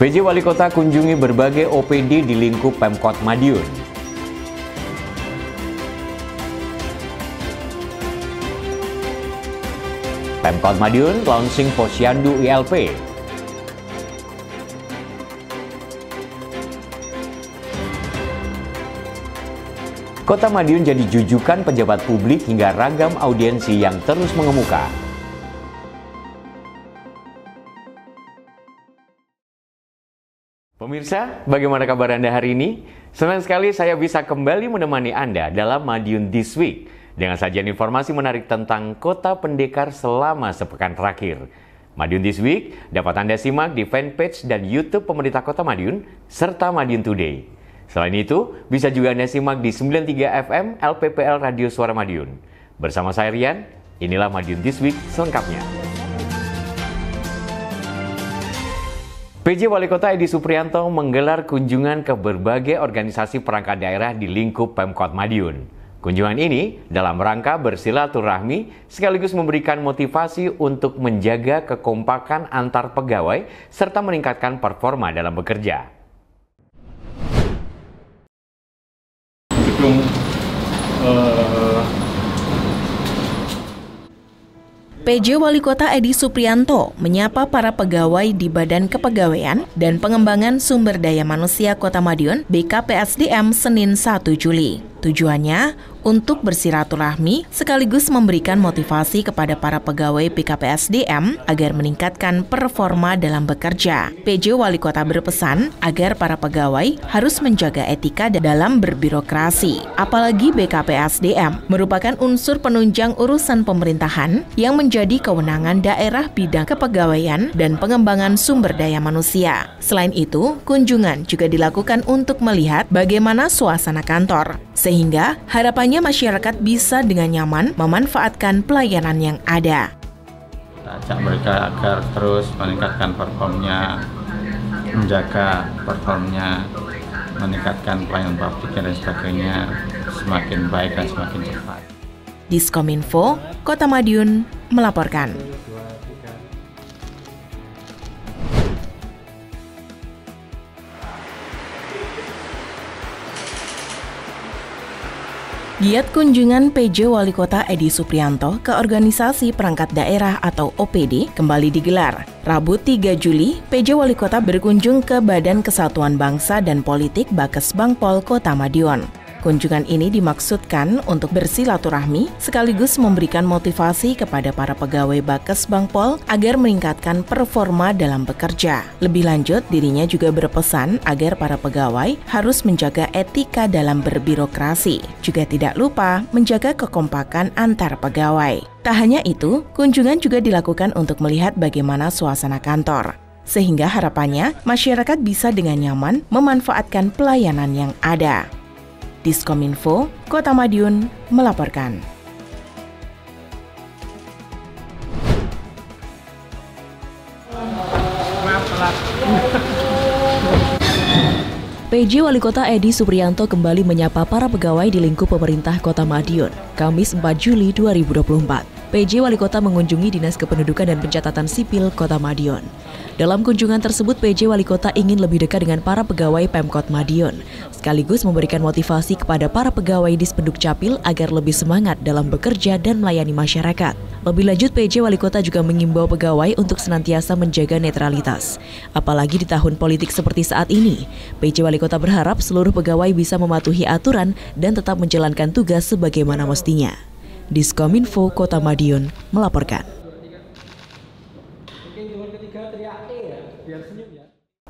PJ Wali Kota kunjungi berbagai OPD di lingkup Pemkot Madiun. Pemkot Madiun launching Posyandu ILP. Kota Madiun jadi jujukan pejabat publik hingga ragam audiensi yang terus mengemuka. Pemirsa, bagaimana kabar Anda hari ini? Senang sekali saya bisa kembali menemani Anda dalam Madiun This Week dengan sajian informasi menarik tentang Kota Pendekar selama sepekan terakhir. Madiun This Week dapat Anda simak di fanpage dan YouTube pemerintah Kota Madiun serta Madiun Today. Selain itu, bisa juga Anda simak di 93 FM LPPL Radio Suara Madiun. Bersama saya Rian, inilah Madiun This Week selengkapnya. PJ Wali Kota Edi Suprianto menggelar kunjungan ke berbagai organisasi perangkat daerah di lingkup Pemkot Madiun. Kunjungan ini dalam rangka bersilaturahmi sekaligus memberikan motivasi untuk menjaga kekompakan antar pegawai serta meningkatkan performa dalam bekerja. PJ Wali Kota Edi Suprianto menyapa para pegawai di Badan Kepegawaian dan Pengembangan Sumber Daya Manusia Kota Madiun BKPSDM Senin 1 Juli. Tujuannya untuk bersilaturahmi sekaligus memberikan motivasi kepada para pegawai BKPSDM agar meningkatkan performa dalam bekerja. PJ Wali Kota berpesan agar para pegawai harus menjaga etika dalam berbirokrasi. Apalagi BKPSDM merupakan unsur penunjang urusan pemerintahan yang menjadi kewenangan daerah bidang kepegawaian dan pengembangan sumber daya manusia. Selain itu, kunjungan juga dilakukan untuk melihat bagaimana suasana kantor, sehingga harapannya masyarakat bisa dengan nyaman memanfaatkan pelayanan yang ada. Ajak mereka agar terus meningkatkan performnya, menjaga performnya, meningkatkan pelayanan publik dan sebagainya semakin baik dan semakin cepat. Diskominfo, Kota Madiun melaporkan. Giat kunjungan PJ Wali Kota Edi Suprianto ke organisasi perangkat daerah atau OPD kembali digelar. Rabu 3 Juli, PJ Wali Kota berkunjung ke Badan Kesatuan Bangsa dan Politik Bakesbangpol Kota Madiun. Kunjungan ini dimaksudkan untuk bersilaturahmi sekaligus memberikan motivasi kepada para pegawai Bakesbangpol agar meningkatkan performa dalam bekerja. Lebih lanjut, dirinya juga berpesan agar para pegawai harus menjaga etika dalam berbirokrasi. Juga tidak lupa menjaga kekompakan antar pegawai. Tak hanya itu, kunjungan juga dilakukan untuk melihat bagaimana suasana kantor, sehingga harapannya masyarakat bisa dengan nyaman memanfaatkan pelayanan yang ada. Diskominfo, Kota Madiun melaporkan. PJ Wali Kota Edi Suprianto kembali menyapa para pegawai di lingkup pemerintah Kota Madiun, Kamis 4 Juli 2024. PJ Wali Kota mengunjungi Dinas Kependudukan dan Pencatatan Sipil Kota Madiun. Dalam kunjungan tersebut, PJ Wali Kota ingin lebih dekat dengan para pegawai Pemkot Madiun, sekaligus memberikan motivasi kepada para pegawai Dispenduk Capil agar lebih semangat dalam bekerja dan melayani masyarakat. Lebih lanjut, PJ Wali Kota juga mengimbau pegawai untuk senantiasa menjaga netralitas. Apalagi di tahun politik seperti saat ini, PJ Wali Kota berharap seluruh pegawai bisa mematuhi aturan dan tetap menjalankan tugas sebagaimana mestinya. Diskominfo Kota Madiun melaporkan.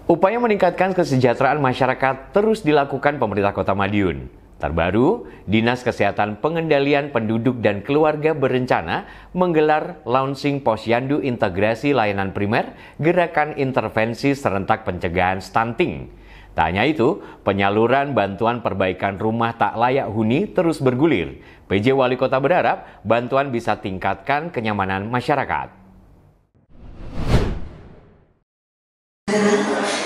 Upaya meningkatkan kesejahteraan masyarakat terus dilakukan pemerintah Kota Madiun. Terbaru, Dinas Kesehatan Pengendalian Penduduk dan Keluarga berencana menggelar launching Posyandu Integrasi Layanan Primer Gerakan Intervensi Serentak Pencegahan Stunting. Tak hanya itu, penyaluran bantuan perbaikan rumah tak layak huni terus bergulir. PJ Wali Kota berharap bantuan bisa tingkatkan kenyamanan masyarakat.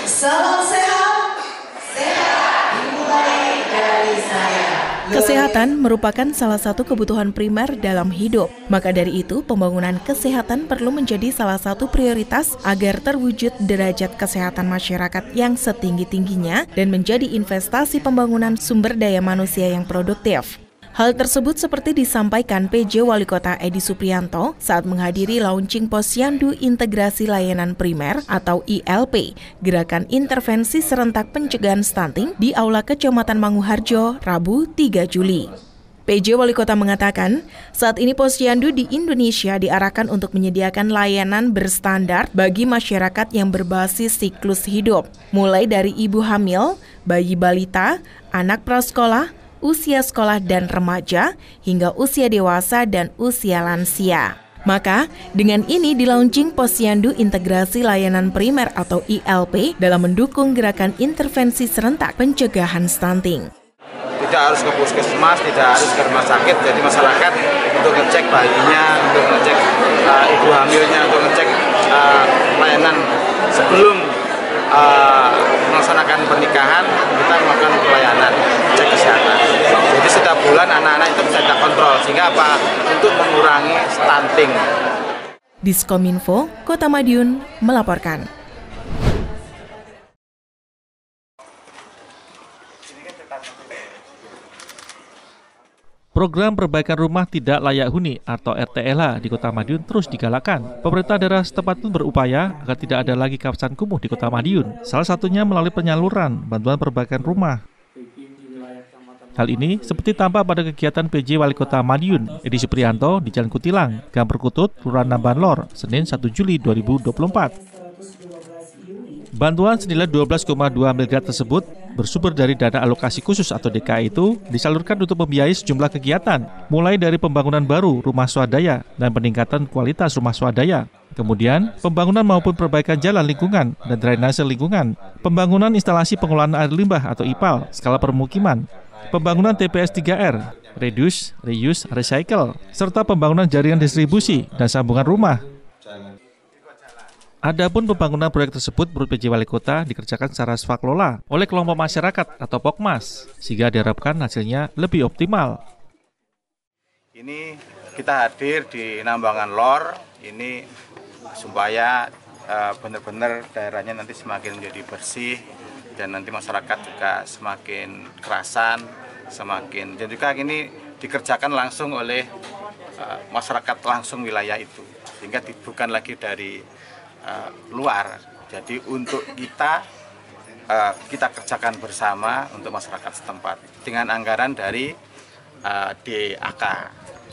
Salam sehat, sehat dimulai dari saya. Kesehatan merupakan salah satu kebutuhan primer dalam hidup. Maka dari itu, pembangunan kesehatan perlu menjadi salah satu prioritas agar terwujud derajat kesehatan masyarakat yang setinggi-tingginya dan menjadi investasi pembangunan sumber daya manusia yang produktif. Hal tersebut seperti disampaikan PJ Wali Kota Edi Suprianto saat menghadiri launching Posyandu Integrasi Layanan Primer atau ILP, Gerakan Intervensi Serentak Pencegahan Stunting di Aula Kecamatan Manguharjo, Rabu 3 Juli. PJ Wali Kota mengatakan, saat ini Posyandu di Indonesia diarahkan untuk menyediakan layanan berstandar bagi masyarakat yang berbasis siklus hidup, mulai dari ibu hamil, bayi balita, anak prasekolah, usia sekolah dan remaja, hingga usia dewasa dan usia lansia. Maka, dengan ini dilaunching Posyandu Integrasi Layanan Primer atau ILP dalam mendukung gerakan intervensi serentak pencegahan stunting. Tidak harus ke puskesmas, tidak harus ke rumah sakit, jadi masyarakat untuk ngecek bayinya, untuk ngecek ibu hamilnya, untuk ngecek layanan sebelum melaksanakan pernikahan, kita melakukan pelayanan cek kesehatan. Jadi setiap bulan anak-anak itu bisa kita kontrol, sehingga apa? Untuk mengurangi stunting. Diskominfo, Kota Madiun melaporkan. Program perbaikan rumah tidak layak huni atau RTLH di Kota Madiun terus digalakkan. Pemerintah daerah setempat pun berupaya agar tidak ada lagi kawasan kumuh di Kota Madiun. Salah satunya melalui penyaluran bantuan perbaikan rumah. Hal ini seperti tampak pada kegiatan PJ Wali Kota Madiun, Edi Suprianto di Jalan Kutilang, Gang Perkutut, Kelurahan Namban Lor, Senin 1 Juli 2024. Bantuan senilai 12,2 miliar tersebut bersumber dari dana alokasi khusus atau DKI itu disalurkan untuk membiayai sejumlah kegiatan, mulai dari pembangunan baru rumah swadaya dan peningkatan kualitas rumah swadaya. Kemudian, pembangunan maupun perbaikan jalan lingkungan dan drainase lingkungan, pembangunan instalasi pengolahan air limbah atau IPAL, skala permukiman, pembangunan TPS 3R, reduce, reuse, recycle, serta pembangunan jaringan distribusi dan sambungan rumah. Adapun pembangunan proyek tersebut menurut PJ Wali Kota dikerjakan secara swakelola oleh kelompok masyarakat atau Pokmas, sehingga diharapkan hasilnya lebih optimal. Ini kita hadir di Nambangan Lor, ini supaya benar-benar daerahnya nanti semakin menjadi bersih dan nanti masyarakat juga semakin kerasan, dan juga ini dikerjakan langsung oleh masyarakat langsung wilayah itu, sehingga bukan lagi dari luar. Jadi untuk kita kerjakan bersama untuk masyarakat setempat dengan anggaran dari DAK.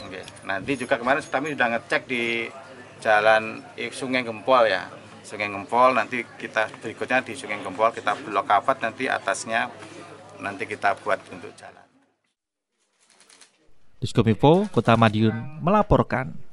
Oke. Nanti juga kemarin kami sudah ngecek di jalan Sungai Gempol ya, Sungai Gempol. Nanti kita berikutnya di Sungai Gempol kita blok kapat, nanti atasnya nanti kita buat untuk jalan. Diskominfo Kota Madiun melaporkan.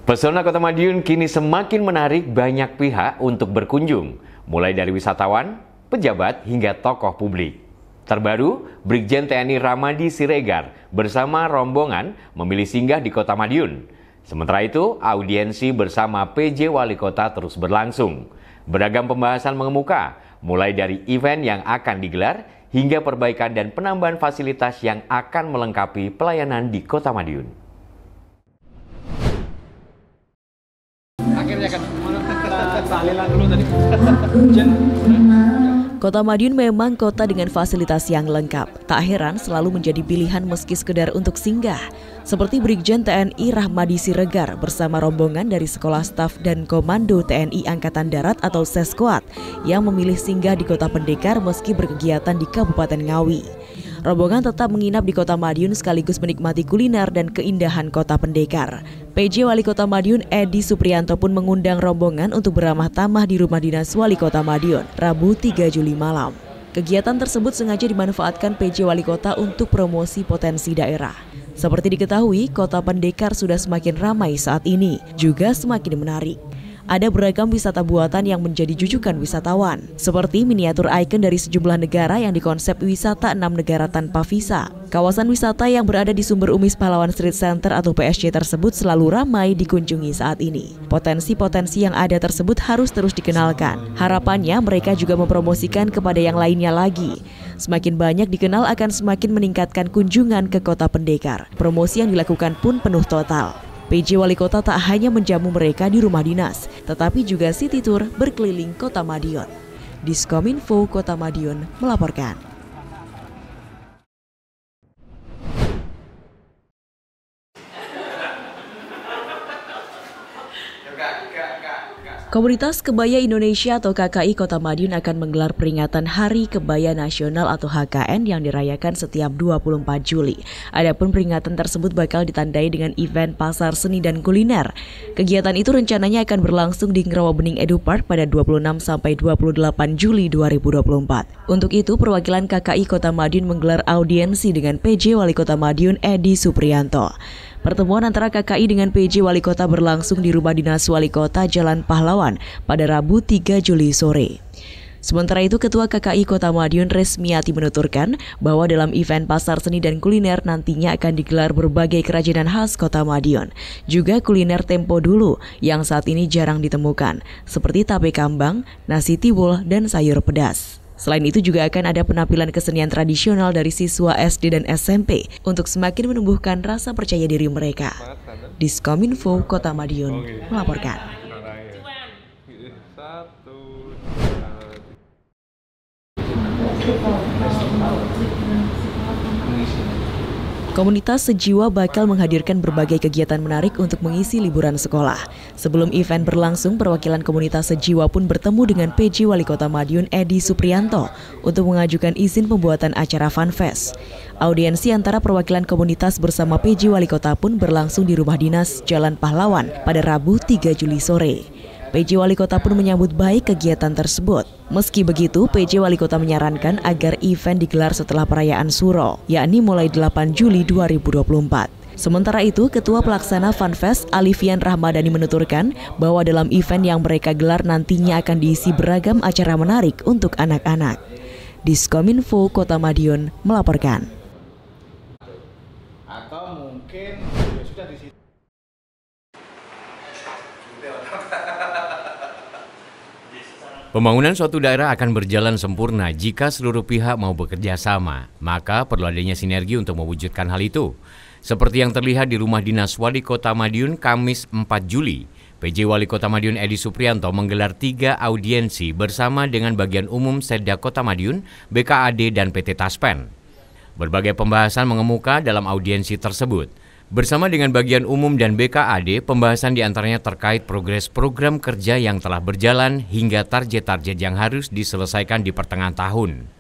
Pesona Kota Madiun kini semakin menarik banyak pihak untuk berkunjung, mulai dari wisatawan, pejabat, hingga tokoh publik. Terbaru, Brigjen TNI Ramadi Siregar bersama rombongan memilih singgah di Kota Madiun. Sementara itu, audiensi bersama PJ Wali Kota terus berlangsung. Beragam pembahasan mengemuka, mulai dari event yang akan digelar, hingga perbaikan dan penambahan fasilitas yang akan melengkapi pelayanan di Kota Madiun. Kota Madiun memang kota dengan fasilitas yang lengkap. Tak heran selalu menjadi pilihan meski sekedar untuk singgah. Seperti Brigjen TNI Ramadi Siregar bersama rombongan dari Sekolah Staf dan Komando TNI Angkatan Darat atau Seskoat yang memilih singgah di Kota Pendekar meski berkegiatan di Kabupaten Ngawi. Rombongan tetap menginap di Kota Madiun sekaligus menikmati kuliner dan keindahan Kota Pendekar. PJ Wali Kota Madiun Edi Suprianto pun mengundang rombongan untuk beramah tamah di Rumah Dinas Wali Kota Madiun, Rabu 3 Juli malam. Kegiatan tersebut sengaja dimanfaatkan PJ Wali Kota untuk promosi potensi daerah. Seperti diketahui, Kota Pendekar sudah semakin ramai saat ini, juga semakin menarik. ada beragam wisata buatan yang menjadi jujukan wisatawan, seperti miniatur ikon dari sejumlah negara yang dikonsep wisata 6 negara tanpa visa. Kawasan wisata yang berada di Sumber Umis Pahlawan Street Center atau PSC tersebut selalu ramai dikunjungi saat ini. Potensi-potensi yang ada tersebut harus terus dikenalkan. Harapannya mereka juga mempromosikan kepada yang lainnya lagi. Semakin banyak dikenal akan semakin meningkatkan kunjungan ke Kota Pendekar. Promosi yang dilakukan pun penuh total. PJ Wali Kota tak hanya menjamu mereka di rumah dinas, tetapi juga city tour berkeliling Kota Madiun. Diskominfo Kota Madiun melaporkan. Komunitas Kebaya Indonesia atau KKI Kota Madiun akan menggelar peringatan Hari Kebaya Nasional atau HKN yang dirayakan setiap 24 Juli. Adapun peringatan tersebut bakal ditandai dengan event pasar seni dan kuliner. Kegiatan itu rencananya akan berlangsung di Rawabening Edu Park pada 26 sampai 28 Juli 2024. Untuk itu, perwakilan KKI Kota Madiun menggelar audiensi dengan PJ Wali Kota Madiun Edi Suprianto. Pertemuan antara KKI dengan PJ Wali Kota berlangsung di Rumah Dinas Wali Kota Jalan Pahlawan pada Rabu 3 Juli sore. Sementara itu, Ketua KKI Kota Madiun Resmiati menuturkan bahwa dalam event pasar seni dan kuliner nantinya akan digelar berbagai kerajinan khas Kota Madiun. Juga kuliner tempo dulu yang saat ini jarang ditemukan, seperti tape kambang, nasi tiwul, dan sayur pedas. Selain itu juga akan ada penampilan kesenian tradisional dari siswa SD dan SMP untuk semakin menumbuhkan rasa percaya diri mereka. Diskominfo Kota Madiun melaporkan. Komunitas Sejiwa bakal menghadirkan berbagai kegiatan menarik untuk mengisi liburan sekolah. Sebelum event berlangsung, perwakilan komunitas Sejiwa pun bertemu dengan PJ Wali Kota Madiun Edi Suprianto untuk mengajukan izin pembuatan acara Funfest. Audiensi antara perwakilan komunitas bersama PJ Wali Kota pun berlangsung di Rumah Dinas Jalan Pahlawan pada Rabu 3 Juli sore. PJ Wali Kota pun menyambut baik kegiatan tersebut. Meski begitu, PJ Wali Kota menyarankan agar event digelar setelah perayaan Suro, yakni mulai 8 Juli 2024. Sementara itu, Ketua Pelaksana Funfest Alifian Rahmadani menuturkan bahwa dalam event yang mereka gelar nantinya akan diisi beragam acara menarik untuk anak-anak. Diskominfo Kota Madiun melaporkan. Atau mungkin sudah di situ. Pembangunan suatu daerah akan berjalan sempurna jika seluruh pihak mau bekerja sama, maka perlu adanya sinergi untuk mewujudkan hal itu. Seperti yang terlihat di Rumah Dinas Wali Kota Madiun Kamis 4 Juli, PJ Wali Kota Madiun Edi Suprianto menggelar 3 audiensi bersama dengan Bagian Umum Setda Kota Madiun, BKAD, dan PT Taspen. Berbagai pembahasan mengemuka dalam audiensi tersebut. Bersama dengan Bagian Umum dan BKAD, pembahasan diantaranya terkait progres program kerja yang telah berjalan hingga target-target yang harus diselesaikan di pertengahan tahun.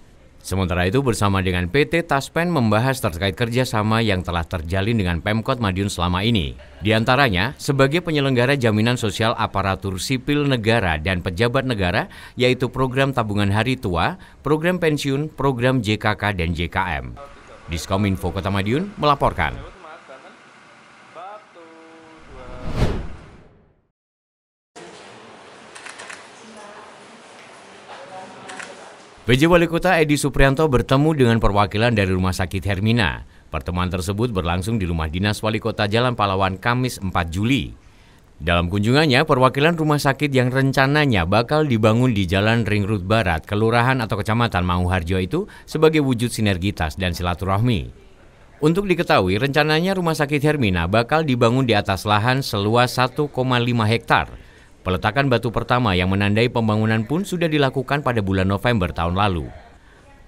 Sementara itu, bersama dengan PT Taspen membahas terkait kerjasama yang telah terjalin dengan Pemkot Madiun selama ini. Di antaranya, sebagai penyelenggara jaminan sosial aparatur sipil negara dan pejabat negara, yaitu program tabungan hari tua, program pensiun, program JKK, dan JKM. Diskominfo Kota Madiun melaporkan. PJ Wali Kota Edi Suprianto bertemu dengan perwakilan dari Rumah Sakit Hermina. Pertemuan tersebut berlangsung di Rumah Dinas Wali Kota Jalan Pahlawan Kamis 4 Juli. Dalam kunjungannya, perwakilan rumah sakit yang rencananya bakal dibangun di Jalan Ring Road Barat, Kelurahan atau Kecamatan Manguharjo itu sebagai wujud sinergitas dan silaturahmi. Untuk diketahui, rencananya Rumah Sakit Hermina bakal dibangun di atas lahan seluas 1,5 hektar. Peletakan batu pertama yang menandai pembangunan pun sudah dilakukan pada bulan November tahun lalu.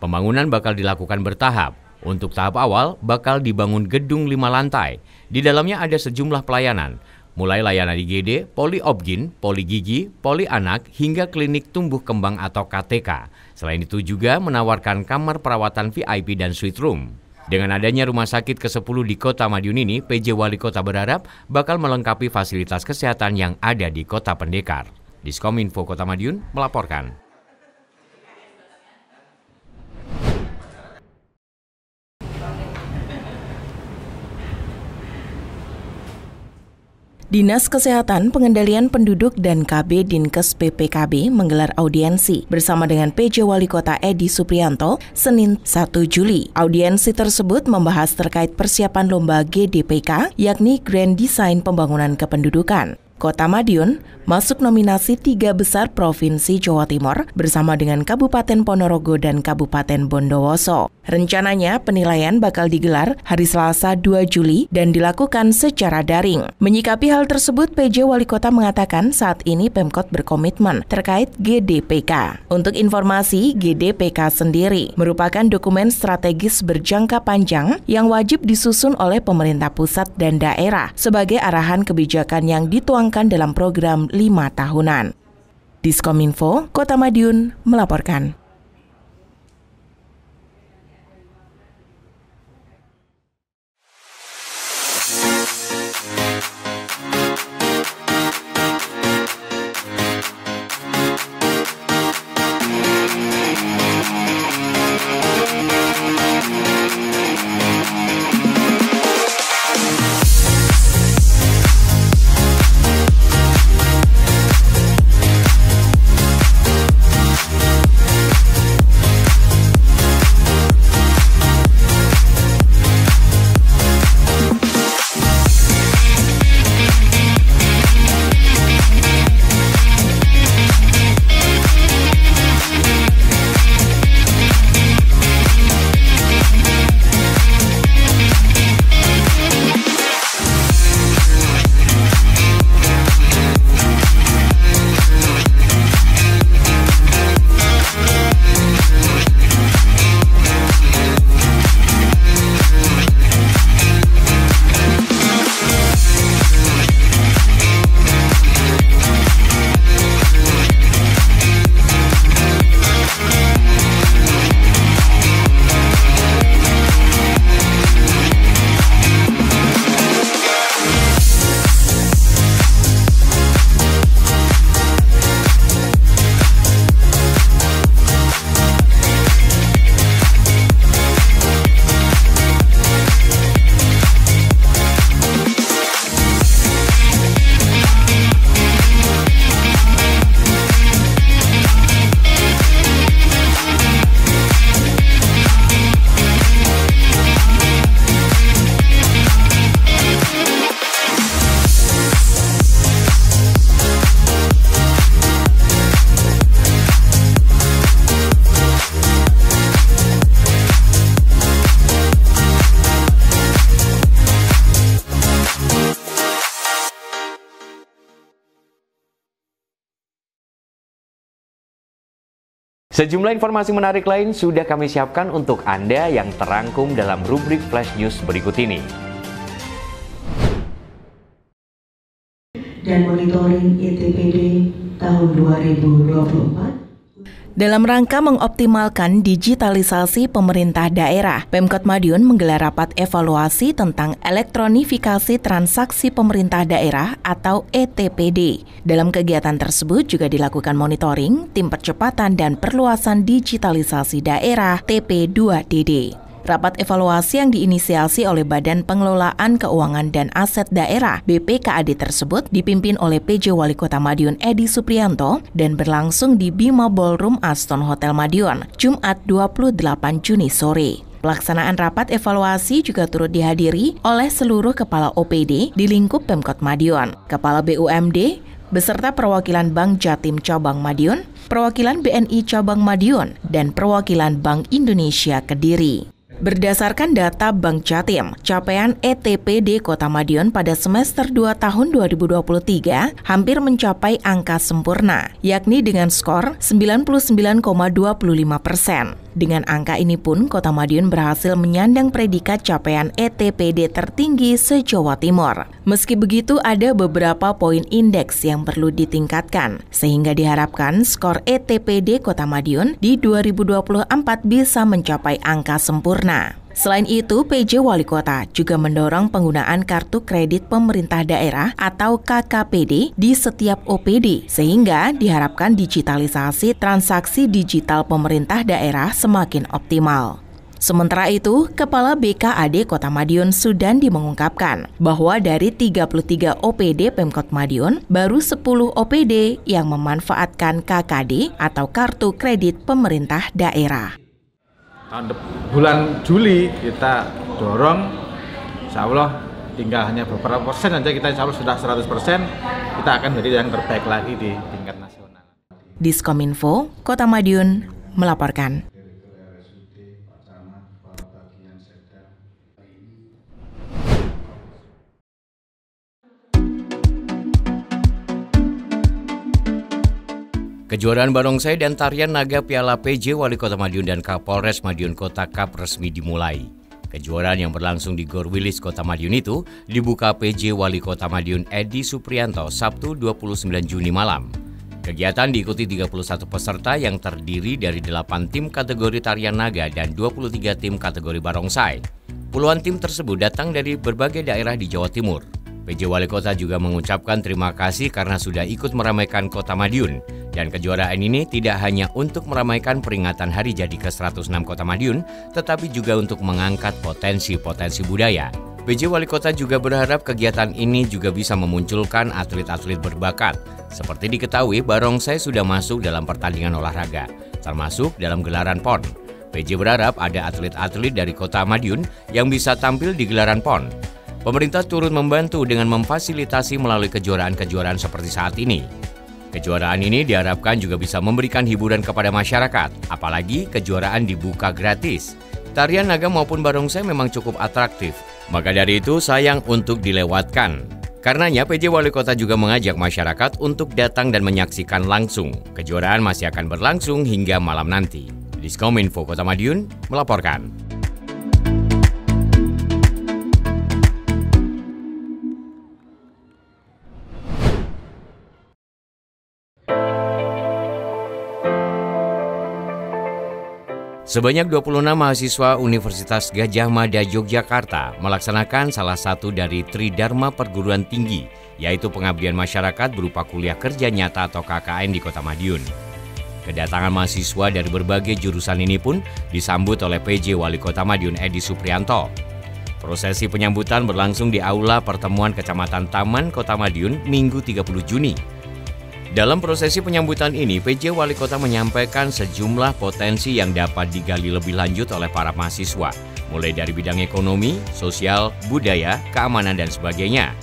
Pembangunan bakal dilakukan bertahap. Untuk tahap awal, bakal dibangun gedung 5 lantai. Di dalamnya ada sejumlah pelayanan, mulai layanan IGD, poliobgin, poligigi, polianak, hingga klinik tumbuh kembang atau KTK. Selain itu juga menawarkan kamar perawatan VIP dan suite room. Dengan adanya rumah sakit ke-10 di Kota Madiun ini, PJ Wali Kota berharap bakal melengkapi fasilitas kesehatan yang ada di Kota Pendekar. Diskominfo Kota Madiun melaporkan. Dinas Kesehatan, Pengendalian Penduduk dan KB Dinkes PPKB menggelar audiensi bersama dengan PJ Wali Kota Edi Suprianto Senin 1 Juli. Audiensi tersebut membahas terkait persiapan lomba GDPK, yakni Grand Design Pembangunan Kependudukan. Kota Madiun masuk nominasi 3 besar Provinsi Jawa Timur bersama dengan Kabupaten Ponorogo dan Kabupaten Bondowoso. Rencananya penilaian bakal digelar hari Selasa 2 Juli dan dilakukan secara daring. Menyikapi hal tersebut, PJ Wali Kota mengatakan saat ini Pemkot berkomitmen terkait GDPK. Untuk informasi, GDPK sendiri merupakan dokumen strategis berjangka panjang yang wajib disusun oleh pemerintah pusat dan daerah sebagai arahan kebijakan yang dituangkan dalam program 5 tahunan. Diskominfo, Kota Madiun melaporkan. Sejumlah informasi menarik lain sudah kami siapkan untuk Anda yang terangkum dalam rubrik Flash News berikut ini. Dan monitoring ETPD tahun 2024. Dalam rangka mengoptimalkan digitalisasi pemerintah daerah, Pemkot Madiun menggelar rapat evaluasi tentang elektronifikasi transaksi pemerintah daerah atau ETPD. Dalam kegiatan tersebut juga dilakukan monitoring tim percepatan dan perluasan digitalisasi daerah TP2DD. Rapat evaluasi yang diinisiasi oleh Badan Pengelolaan Keuangan dan Aset Daerah BPKAD tersebut dipimpin oleh PJ Wali Kota Madiun Edi Suprianto dan berlangsung di Bima Ballroom Aston Hotel Madiun, Jumat 28 Juni sore. Pelaksanaan rapat evaluasi juga turut dihadiri oleh seluruh kepala OPD di lingkup Pemkot Madiun, Kepala BUMD, beserta perwakilan Bank Jatim Cabang Madiun, perwakilan BNI Cabang Madiun, dan perwakilan Bank Indonesia Kediri. Berdasarkan data Bank Jatim, capaian ETPD Kota Madiun pada semester 2 tahun 2023 hampir mencapai angka sempurna, yakni dengan skor 99,25%. Dengan angka ini pun, Kota Madiun berhasil menyandang predikat capaian ETPD tertinggi se-Jawa Timur. Meski begitu, ada beberapa poin indeks yang perlu ditingkatkan, sehingga diharapkan skor ETPD Kota Madiun di 2024 bisa mencapai angka sempurna. Selain itu, PJ Wali Kota juga mendorong penggunaan kartu kredit pemerintah daerah atau KKPD di setiap OPD, sehingga diharapkan digitalisasi transaksi digital pemerintah daerah semakin optimal. Sementara itu, Kepala BKAD Kota Madiun Sudandi mengungkapkan bahwa dari 33 OPD Pemkot Madiun, baru 10 OPD yang memanfaatkan KKD atau Kartu Kredit Pemerintah Daerah. Bulan Juli kita dorong, insya Allah tinggal hanya beberapa persen saja, kita insya Allah sudah 100%, kita akan jadi yang terbaik lagi di tingkat nasional. Diskominfo, Kota Madiun melaporkan. Kejuaraan barongsai dan tarian naga Piala PJ Wali Kota Madiun dan Kapolres Madiun Kota Cup resmi dimulai. Kejuaraan yang berlangsung di Gor Wilis Kota Madiun itu dibuka PJ Wali Kota Madiun Edi Suprianto Sabtu 29 Juni malam. Kegiatan diikuti 31 peserta yang terdiri dari 8 tim kategori tarian naga dan 23 tim kategori barongsai. Puluhan tim tersebut datang dari berbagai daerah di Jawa Timur. PJ Wali Kota juga mengucapkan terima kasih karena sudah ikut meramaikan Kota Madiun. Dan kejuaraan ini tidak hanya untuk meramaikan peringatan Hari Jadi ke-106 Kota Madiun, tetapi juga untuk mengangkat potensi-potensi budaya. PJ Wali Kota juga berharap kegiatan ini juga bisa memunculkan atlet-atlet berbakat. Seperti diketahui, barongsai sudah masuk dalam pertandingan olahraga, termasuk dalam gelaran PON. PJ berharap ada atlet-atlet dari Kota Madiun yang bisa tampil di gelaran PON. Pemerintah turut membantu dengan memfasilitasi melalui kejuaraan-kejuaraan seperti saat ini. Kejuaraan ini diharapkan juga bisa memberikan hiburan kepada masyarakat, apalagi kejuaraan dibuka gratis. Tarian naga maupun barongsai memang cukup atraktif, maka dari itu sayang untuk dilewatkan. Karenanya PJ Wali Kota juga mengajak masyarakat untuk datang dan menyaksikan langsung. Kejuaraan masih akan berlangsung hingga malam nanti. Diskominfo Kota Madiun melaporkan. Sebanyak 26 mahasiswa Universitas Gadjah Mada Yogyakarta melaksanakan salah satu dari Tridharma Perguruan Tinggi, yaitu pengabdian masyarakat berupa kuliah kerja nyata atau KKN di Kota Madiun. Kedatangan mahasiswa dari berbagai jurusan ini pun disambut oleh PJ Wali Kota Madiun Edi Suprianto. Prosesi penyambutan berlangsung di Aula Pertemuan Kecamatan Taman Kota Madiun Minggu 30 Juni. Dalam prosesi penyambutan ini, PJ Wali Kota menyampaikan sejumlah potensi yang dapat digali lebih lanjut oleh para mahasiswa, mulai dari bidang ekonomi, sosial, budaya, keamanan, dan sebagainya.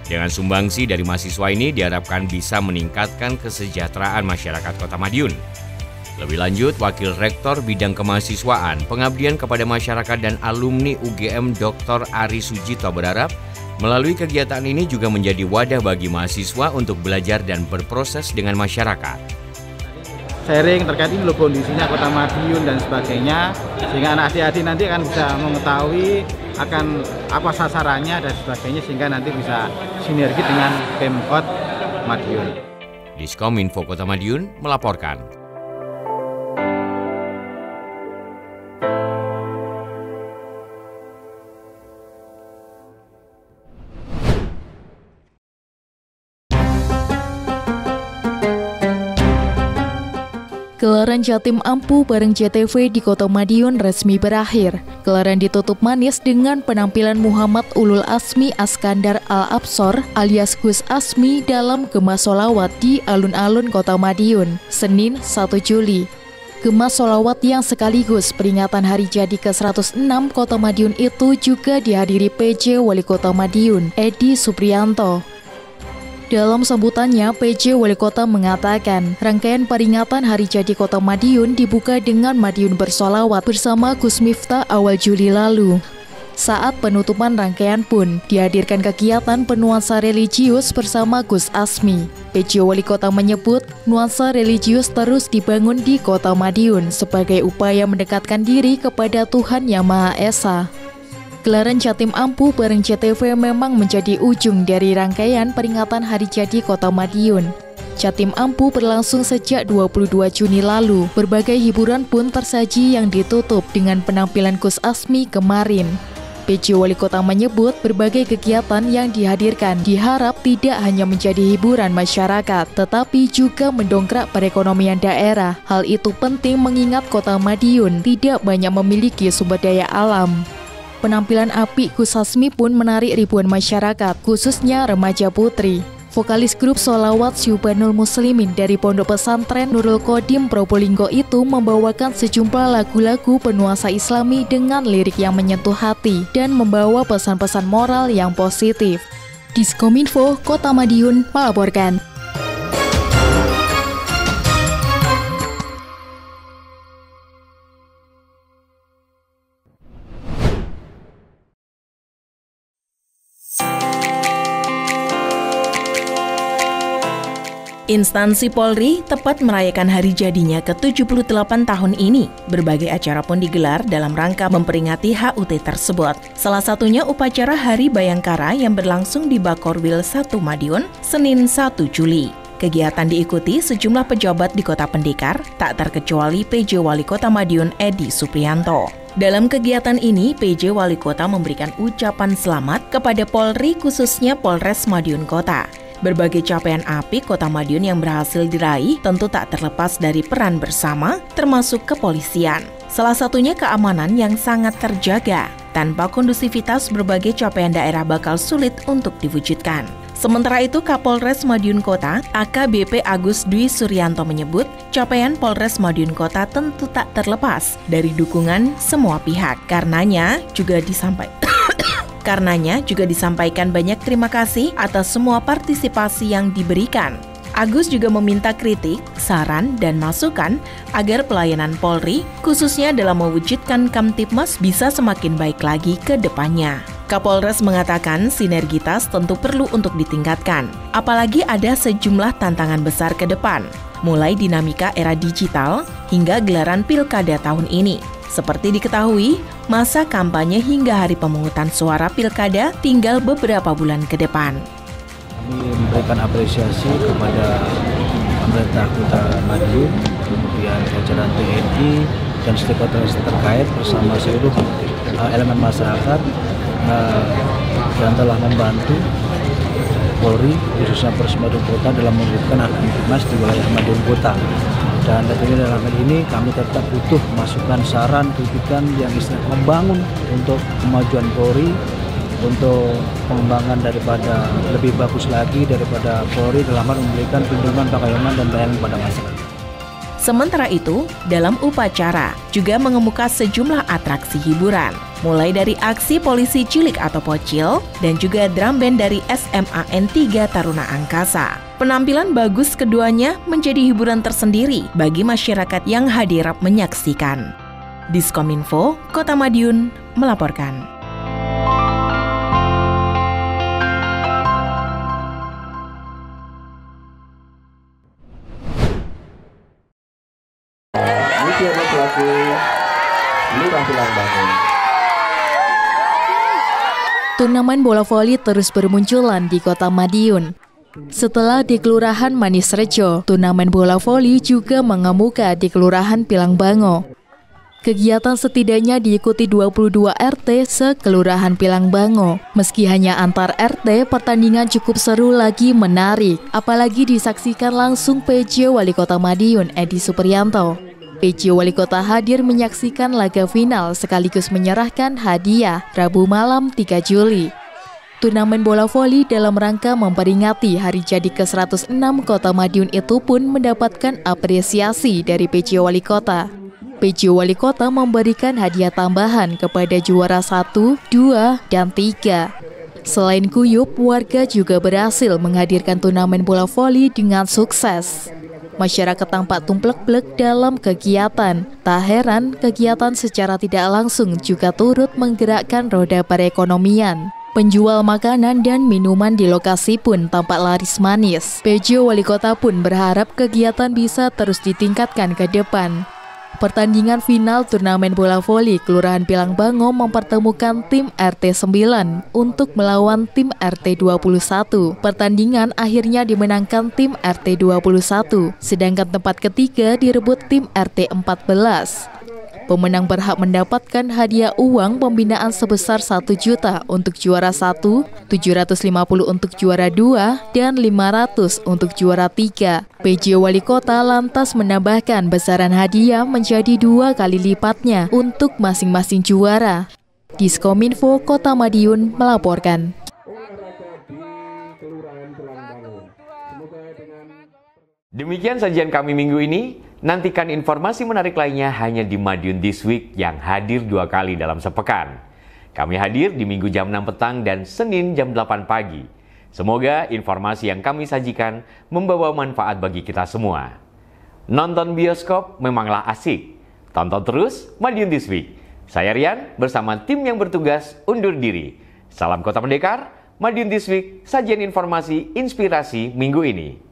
Dengan sumbangsi dari mahasiswa ini diharapkan bisa meningkatkan kesejahteraan masyarakat Kota Madiun. Lebih lanjut, Wakil Rektor Bidang Kemahasiswaan, Pengabdian kepada Masyarakat dan Alumni UGM Dr. Ari Sujito berharap melalui kegiatan ini juga menjadi wadah bagi mahasiswa untuk belajar dan berproses dengan masyarakat. Sharing terkait ini loh kondisinya Kota Madiun dan sebagainya, sehingga anak adik-adik nanti akan bisa mengetahui akan apa sasarannya dan sebagainya, sehingga nanti bisa sinergi dengan Pemkot Madiun. Diskominfo Kota Madiun melaporkan. Gelaran Jatim Ampu bareng JTV di Kota Madiun resmi berakhir. Gelaran ditutup manis dengan penampilan Muhammad Ulul Asmi Askandar Al-Absor alias Gus Asmi dalam Gema Sholawat di alun-alun Kota Madiun, Senin 1 Juli. Gema Sholawat yang sekaligus peringatan Hari Jadi ke-106 Kota Madiun itu juga dihadiri PJ Wali Kota Madiun, Edi Suprianto. Dalam sambutannya, PJ Wali Kota mengatakan rangkaian peringatan Hari Jadi Kota Madiun dibuka dengan Madiun bersolawat bersama Gus Miftah awal Juli lalu. Saat penutupan rangkaian pun dihadirkan kegiatan penuansa religius bersama Gus Asmi. PJ Wali Kota menyebut nuansa religius terus dibangun di Kota Madiun sebagai upaya mendekatkan diri kepada Tuhan Yang Maha Esa. Gelaran Jatim Ampu bareng JTV memang menjadi ujung dari rangkaian peringatan Hari Jadi Kota Madiun. Jatim Ampu berlangsung sejak 22 Juni lalu. Berbagai hiburan pun tersaji yang ditutup dengan penampilan Gus Asmi kemarin. PJ Wali Kota menyebut berbagai kegiatan yang dihadirkan diharap tidak hanya menjadi hiburan masyarakat, tetapi juga mendongkrak perekonomian daerah. Hal itu penting mengingat Kota Madiun tidak banyak memiliki sumber daya alam. Penampilan apik Gus Hasmi pun menarik ribuan masyarakat, khususnya remaja putri. Vokalis grup Sholawat Syubanul Muslimin dari Pondok Pesantren Nurul Qodim Probolinggo itu membawakan sejumlah lagu-lagu penuasa Islami dengan lirik yang menyentuh hati dan membawa pesan-pesan moral yang positif. Diskominfo Kota Madiun melaporkan. Instansi Polri tepat merayakan hari jadinya ke-78 tahun ini. Berbagai acara pun digelar dalam rangka memperingati HUT tersebut. Salah satunya upacara Hari Bayangkara yang berlangsung di Bakorwil 1 Madiun, Senin 1 Juli. Kegiatan diikuti sejumlah pejabat di Kota Pendekar, tak terkecuali PJ Wali Kota Madiun Edi Suprianto. Dalam kegiatan ini, PJ Wali Kota memberikan ucapan selamat kepada Polri, khususnya Polres Madiun Kota. Berbagai capaian apik Kota Madiun yang berhasil diraih tentu tak terlepas dari peran bersama, termasuk kepolisian. Salah satunya keamanan yang sangat terjaga. Tanpa kondusivitas, berbagai capaian daerah bakal sulit untuk diwujudkan. Sementara itu, Kapolres Madiun Kota, AKBP Agus Dwi Suryanto menyebut, capaian Polres Madiun Kota tentu tak terlepas dari dukungan semua pihak. Karenanya juga disampaikan banyak terima kasih atas semua partisipasi yang diberikan. Agus juga meminta kritik, saran, dan masukan agar pelayanan Polri, khususnya dalam mewujudkan Kamtibmas, bisa semakin baik lagi ke depannya. Kapolres mengatakan sinergitas tentu perlu untuk ditingkatkan, apalagi ada sejumlah tantangan besar ke depan, mulai dinamika era digital hingga gelaran pilkada tahun ini. Seperti diketahui, masa kampanye hingga hari pemungutan suara pilkada tinggal beberapa bulan ke depan. Kami memberikan apresiasi kepada pemerintah Kota Madiun, kemudian jajaran TNI dan stakeholder terkait bersama seluruh elemen masyarakat yang telah membantu Polri, khususnya Polres Madiun Kota dalam mewujudkan Kamtibmas di wilayah Madiun Kota. Dan tentunya dalam hal ini kami tetap butuh masukan, saran, kritikan yang bisa membangun untuk kemajuan Polri, untuk pengembangan daripada lebih bagus lagi daripada Polri dalam hal memberikan perlindungan, pengayuman, dan pelayanan pada masyarakat. Sementara itu, dalam upacara juga mengemuka sejumlah atraksi hiburan, mulai dari aksi polisi cilik atau pocil dan juga drum band dari SMAN 3 Taruna Angkasa. Penampilan bagus keduanya menjadi hiburan tersendiri bagi masyarakat yang hadir menyaksikan. Diskominfo Kota Madiun melaporkan. Turnamen bola voli terus bermunculan di Kota Madiun. Setelah di Kelurahan Manis Rejo, turnamen bola voli juga mengemuka di Kelurahan Pilangbango. Kegiatan setidaknya diikuti 22 RT se-Kelurahan Pilangbango. Meski hanya antar RT, pertandingan cukup seru lagi menarik, apalagi disaksikan langsung PJ Wali Kota Madiun Edi Suprianto. PJ Wali Kota hadir menyaksikan laga final sekaligus menyerahkan hadiah Rabu malam 3 Juli. Turnamen bola voli dalam rangka memperingati hari jadi ke-106 Kota Madiun itu pun mendapatkan apresiasi dari PJ Wali Kota. PJ Wali Kota memberikan hadiah tambahan kepada juara 1, 2, dan 3. Selain kuyup, warga juga berhasil menghadirkan turnamen bola voli dengan sukses. Masyarakat tampak tumplek-plek dalam kegiatan. Tak heran, kegiatan secara tidak langsung juga turut menggerakkan roda perekonomian. Penjual makanan dan minuman di lokasi pun tampak laris manis. PJ Wali Kota pun berharap kegiatan bisa terus ditingkatkan ke depan. Pertandingan final turnamen bola voli Kelurahan Pilangbango mempertemukan tim RT 9 untuk melawan tim RT 21. Pertandingan akhirnya dimenangkan tim RT 21, sedangkan tempat ketiga direbut tim RT 14. Pemenang berhak mendapatkan hadiah uang pembinaan sebesar 1 juta untuk juara 1, 750 untuk juara 2, dan 500 untuk juara 3. PJ Wali Kota lantas menambahkan besaran hadiah menjadi 2 kali lipatnya untuk masing-masing juara. Diskominfo Kota Madiun melaporkan. Demikian sajian kami minggu ini. Nantikan informasi menarik lainnya hanya di Madiun This Week yang hadir 2 kali dalam sepekan. Kami hadir di Minggu jam 6 petang dan Senin jam 8 pagi. Semoga informasi yang kami sajikan membawa manfaat bagi kita semua. Nonton bioskop memanglah asik. Tonton terus Madiun This Week. Saya Rian bersama tim yang bertugas undur diri. Salam Kota Pendekar, Madiun This Week, sajian informasi inspirasi minggu ini.